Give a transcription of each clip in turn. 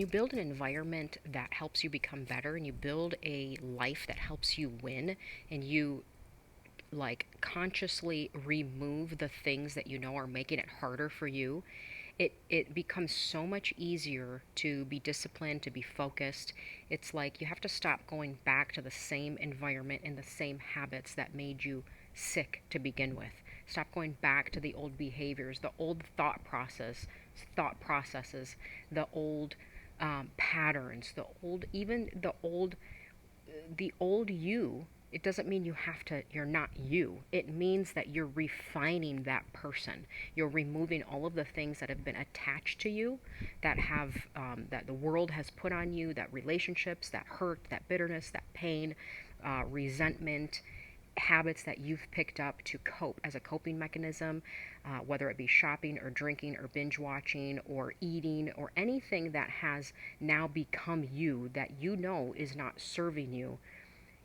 You build an environment that helps you become better, and you build a life that helps you win, and you like consciously remove the things that you know are making it harder for you, it becomes so much easier to be disciplined, to be focused. It's like you have to stop going back to the same environment and the same habits that made you sick to begin with. Stop going back to the old behaviors, the old thought processes, the old patterns, the old you. It doesn't mean you're not you. It means that you're refining that person. You're removing all of the things that have been attached to you, that the world has put on you, that relationships, that hurt, that bitterness, that pain, resentment, habits that you've picked up to cope as a coping mechanism, whether it be shopping or drinking or binge watching or eating or anything that has now become you that you know is not serving you.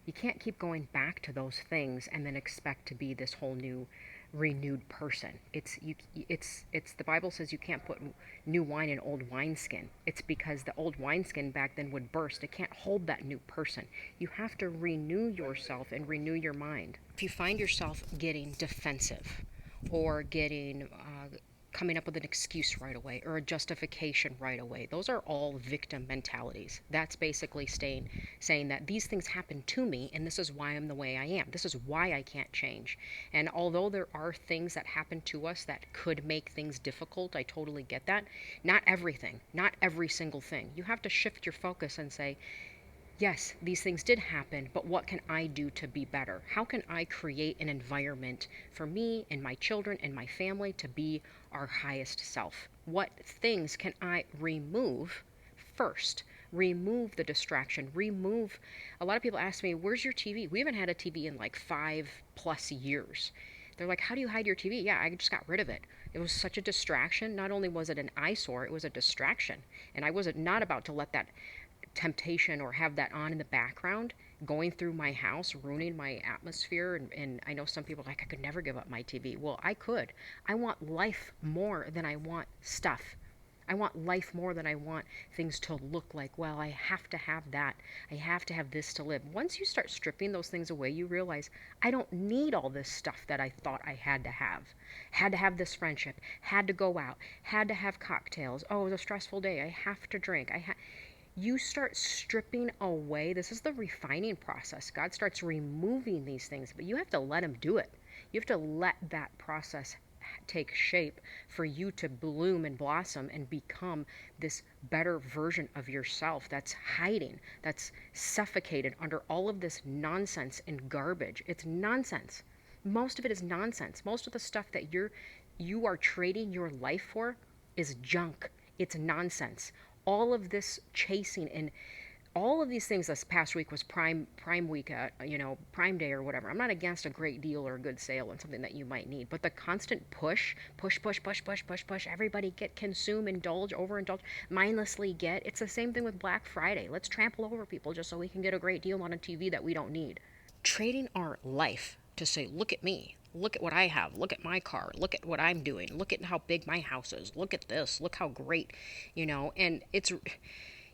You can't keep going back to those things and then expect to be this whole new renewed person. It's the Bible says you can't put new wine in old wineskin. It's because the old wineskin back then would burst. It can't hold that new person. You have to renew yourself and renew your mind. If you find yourself getting defensive or getting coming up with an excuse right away or a justification right away. Those are all victim mentalities. That's basically saying that these things happen to me and this is why I'm the way I am. This is why I can't change. And although there are things that happen to us that could make things difficult, I totally get that. Not everything, not every single thing. You have to shift your focus and say, yes, these things did happen, but what can I do to be better? How can I create an environment for me and my children and my family to be our highest self? What things can I remove first? Remove the distraction. Remove. A lot of people ask me, where's your TV? We haven't had a TV in like 5+ years. They're like, how do you hide your TV? Yeah, I just got rid of it. It was such a distraction. Not only was it an eyesore, it was a distraction. And I was not about to let that temptation or have that on in the background going through my house, ruining my atmosphere. And I know some people are like, I could never give up my TV. Well, I could. I want life more than I want stuff. I want life more than I want things to look like, well, I have to have that. I have to have this to live. Once you start stripping those things away, you realize I don't need all this stuff that I thought I had to have. Had to have this friendship, had to go out, had to have cocktails. Oh, it was a stressful day. I have to drink. You start stripping away. This is the refining process. God starts removing these things, but you have to let him do it. You have to let that process take shape for you to bloom and blossom and become this better version of yourself that's hiding, that's suffocated under all of this nonsense and garbage. It's nonsense. Most of it is nonsense. Most of the stuff that you are trading your life for is junk. It's nonsense. All of this chasing and all of these things. This past week was prime week, Prime Day or whatever. I'm not against a great deal or a good sale on something that you might need, but the constant push, everybody get, consume, indulge, overindulge, mindlessly get. It's the same thing with Black Friday. Let's trample over people just so we can get a great deal on a TV that we don't need. Trading our life to say, look at me, look at what I have, look at my car, look at what I'm doing, look at how big my house is, look at this, look how great, and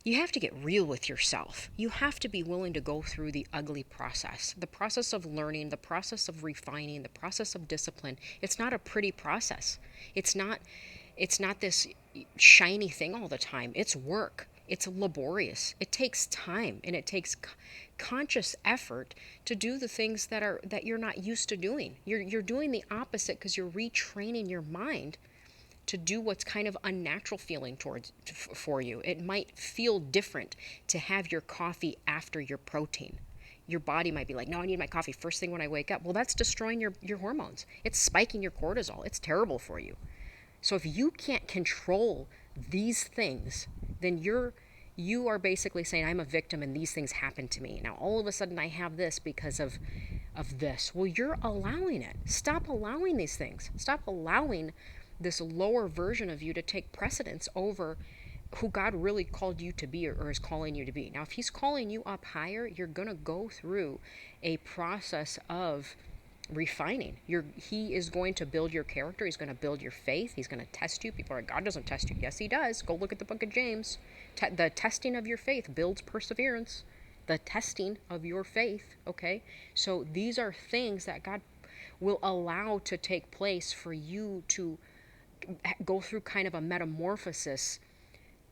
you have to get real with yourself. You have to be willing to go through the process of learning, the process of refining, the process of discipline. It's not a pretty process. It's not this shiny thing all the time. It's work. It's laborious. It takes time and it takes conscious effort to do the things that you're not used to doing. You're doing the opposite because you're retraining your mind to do what's kind of unnatural feeling for you. It might feel different to have your coffee after your protein. Your body might be like, no, I need my coffee first thing when I wake up. Well, that's destroying your hormones. It's spiking your cortisol. It's terrible for you. So if you can't control these things, then you are basically saying I'm a victim and these things happen to me. Now all of a sudden I have this because of this. Well, you're allowing it. Stop allowing these things. Stop allowing this lower version of you to take precedence over who God really called you to be or is calling you to be. Now, if he's calling you up higher, you're going to go through a process of refining. He is going to build your character. He's going to build your faith. He's going to test you. People are like, God doesn't test you. Yes, he does. Go look at the book of James. The testing of your faith builds perseverance. The testing of your faith, okay? So these are things that God will allow to take place for you to go through kind of a metamorphosis.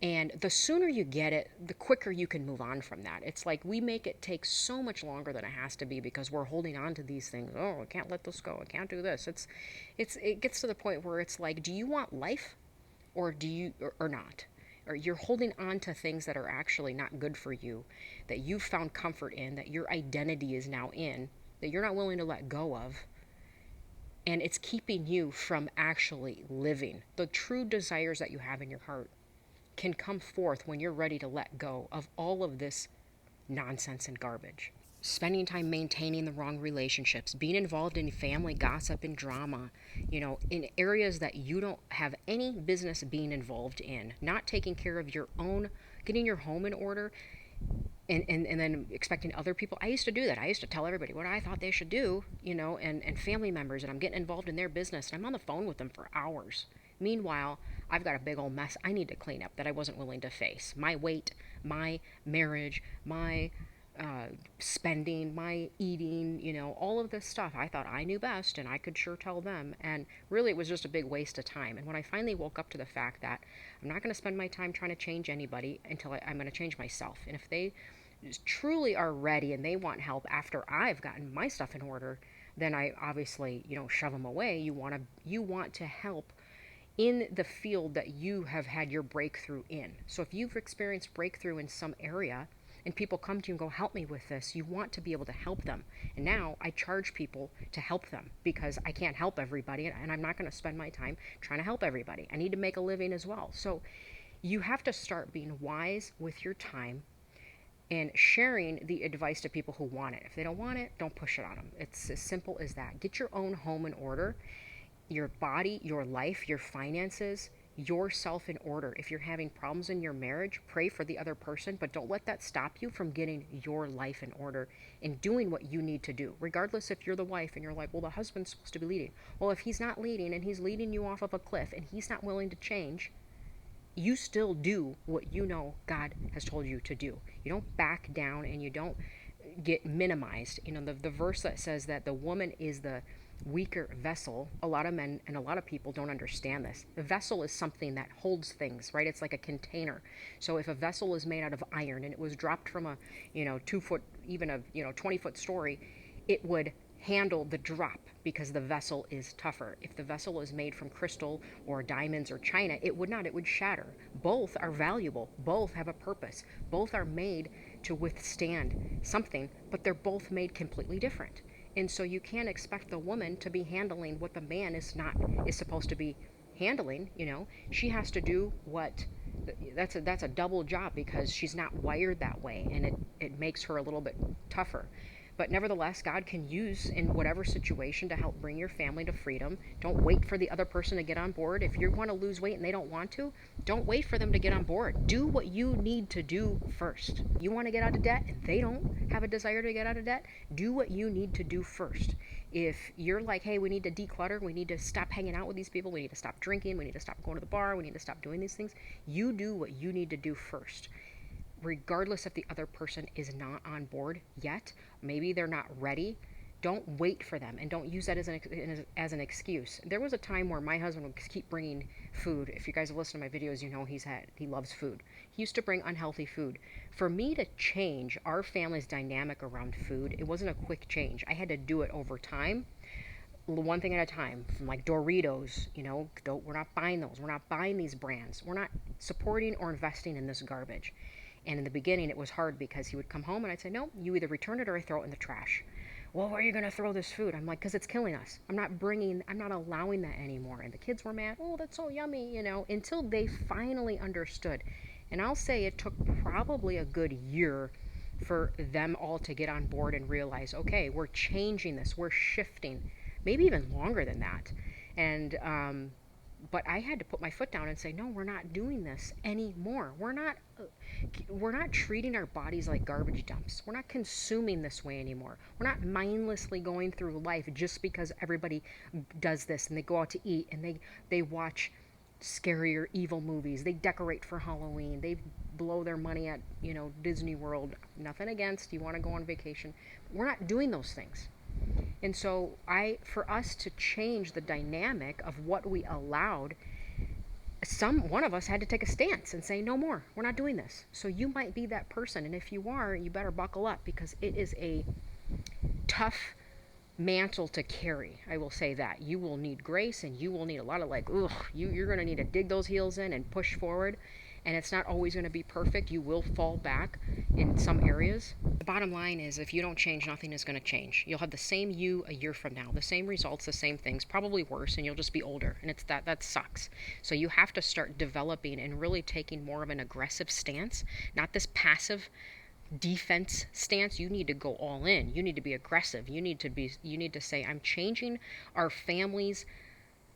And the sooner you get it, the quicker you can move on from that. It's like we make it take so much longer than it has to be because we're holding on to these things. Oh, I can't let this go. I can't do this. It gets to the point where it's like, do you want life or do you or not? Or you're holding on to things that are actually not good for you, that you've found comfort in, that your identity is now in, that you're not willing to let go of. And it's keeping you from actually living the true desires that you have in your heart can come forth when you're ready to let go of all of this nonsense and garbage. Spending time maintaining the wrong relationships, being involved in family gossip and drama, in areas that you don't have any business being involved in, not taking care of your own, getting your home in order, and then expecting other people. I used to do that. I used to tell everybody what I thought they should do, and family members, and I'm getting involved in their business, and I'm on the phone with them for hours. Meanwhile, I've got a big old mess I need to clean up that I wasn't willing to face. My weight, my marriage, my spending, my eating, all of this stuff. I thought I knew best and I could sure tell them. And really, it was just a big waste of time. And when I finally woke up to the fact that I'm not going to spend my time trying to change anybody until I'm going to change myself. And if they truly are ready and they want help after I've gotten my stuff in order, then I obviously, shove them away. You want to help in the field that you have had your breakthrough in. So if you've experienced breakthrough in some area and people come to you and go, help me with this, you want to be able to help them. And now I charge people to help them because I can't help everybody and I'm not going to spend my time trying to help everybody. I need to make a living as well. So you have to start being wise with your time and sharing the advice to people who want it. If they don't want it, don't push it on them. It's as simple as that. Get your own home in order, your body, your life, your finances, yourself in order. If you're having problems in your marriage, pray for the other person, but don't let that stop you from getting your life in order and doing what you need to do. Regardless if you're the wife and you're like, well, the husband's supposed to be leading. Well, if he's not leading and he's leading you off of a cliff and he's not willing to change, you still do what you know God has told you to do. You don't back down and you don't get minimized. The verse that says that the woman is the weaker vessel, a lot of men and a lot of people don't understand this. The vessel is something that holds things, right? It's like a container. So if a vessel is made out of iron and it was dropped from a 2-foot, even a 20-foot story, it would handle the drop because the vessel is tougher. If the vessel is made from crystal or diamonds or china, it would not. It would shatter. Both are valuable. Both have a purpose. Both are made to withstand something, but they're both made completely different. And so you can't expect the woman to be handling what the man is supposed to be handling. She has to do what that's a double job because she's not wired that way, and it makes her a little bit tougher. But nevertheless, God can use in whatever situation to help bring your family to freedom. Don't wait for the other person to get on board. If you want to lose weight and they don't want to, don't wait for them to get on board. Do what you need to do first. You want to get out of debt and they don't have a desire to get out of debt, do what you need to do first. If you're like, hey, we need to declutter, we need to stop hanging out with these people, we need to stop drinking, we need to stop going to the bar, we need to stop doing these things, you do what you need to do first. Regardless if the other person is not on board yet, maybe they're not ready, don't wait for them and don't use that as an excuse. There was a time where my husband would keep bringing food. If you guys have listened to my videos, you know he loves food. He used to bring unhealthy food. For me to change our family's dynamic around food, it wasn't a quick change. I had to do it over time, one thing at a time. From like Doritos, we're not buying those. We're not buying these brands. We're not supporting or investing in this garbage. And in the beginning, it was hard because he would come home and I'd say, no, you either return it or I throw it in the trash. Well, where are you going to throw this food? I'm like, because it's killing us. I'm not allowing that anymore. And the kids were mad. Oh, that's so yummy, until they finally understood. And I'll say it took probably a good year for them all to get on board and realize, okay, we're changing this. We're shifting. Maybe even longer than that. And But I had to put my foot down and say, no, we're not doing this anymore. We're not treating our bodies like garbage dumps. We're not consuming this way anymore. We're not mindlessly going through life just because everybody does this and they go out to eat and they watch scarier evil movies. They decorate for Halloween. They blow their money at, Disney World. Nothing against, you want to go on vacation. We're not doing those things. And so for us to change the dynamic of what we allowed, one of us had to take a stance and say, no more, we're not doing this. So you might be that person. And if you are, you better buckle up, because it is a tough mantle to carry. I will say that. You will need grace, and you will need a lot of you're going to need to dig those heels in and push forward. And it's not always going to be perfect. You will fall back in some areas. The bottom line is, if you don't change, nothing is going to change. You'll have the same you a year from now, the same results, the same things, probably worse, and you'll just be older. And that sucks. So you have to start developing and really taking more of an aggressive stance, not this passive defense stance. You need to go all in. You need to be aggressive. You need to say, I'm changing our family's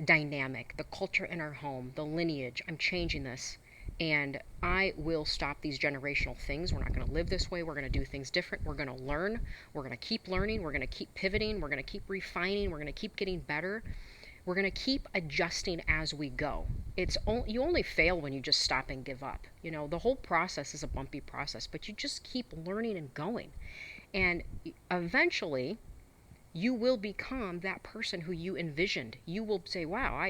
dynamic, the culture in our home, the lineage. I'm changing this. And I will stop these generational things. We're not going to live this way. We're going to do things different. We're going to learn. We're going to keep learning. We're going to keep pivoting. We're going to keep refining. We're going to keep getting better. We're going to keep adjusting as we go. You only fail when you just stop and give up. The whole process is a bumpy process, but you just keep learning and going. And eventually, you will become that person who you envisioned. You will say, wow,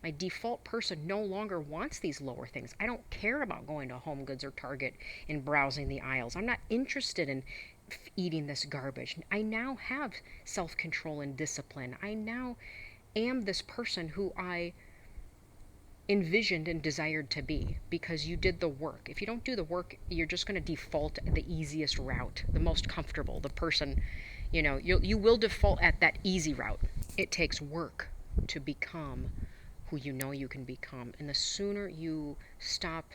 my default person no longer wants these lower things. I don't care about going to Home Goods or Target and browsing the aisles. I'm not interested in eating this garbage. I now have self-control and discipline. I now am this person who I envisioned and desired to be, because you did the work. If you don't do the work, you're just going to default the easiest route, the most comfortable, the person, you will default at that easy route. It takes work to become who you can become. And the sooner you stop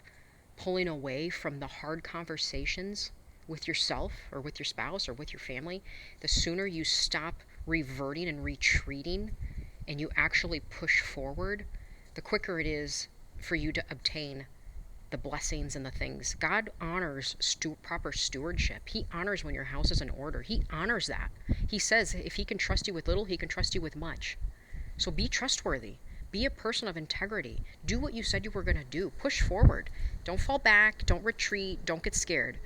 pulling away from the hard conversations with yourself or with your spouse or with your family, the sooner you stop reverting and retreating and you actually push forward, the quicker it is for you to obtain the blessings and the things. God honors proper stewardship. He honors when your house is in order. He honors that. He says if he can trust you with little, he can trust you with much. So be trustworthy. Be a person of integrity. Do what you said you were going to do. Push forward. Don't fall back. Don't retreat. Don't get scared.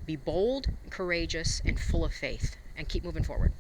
Be bold, courageous, and full of faith, and keep moving forward.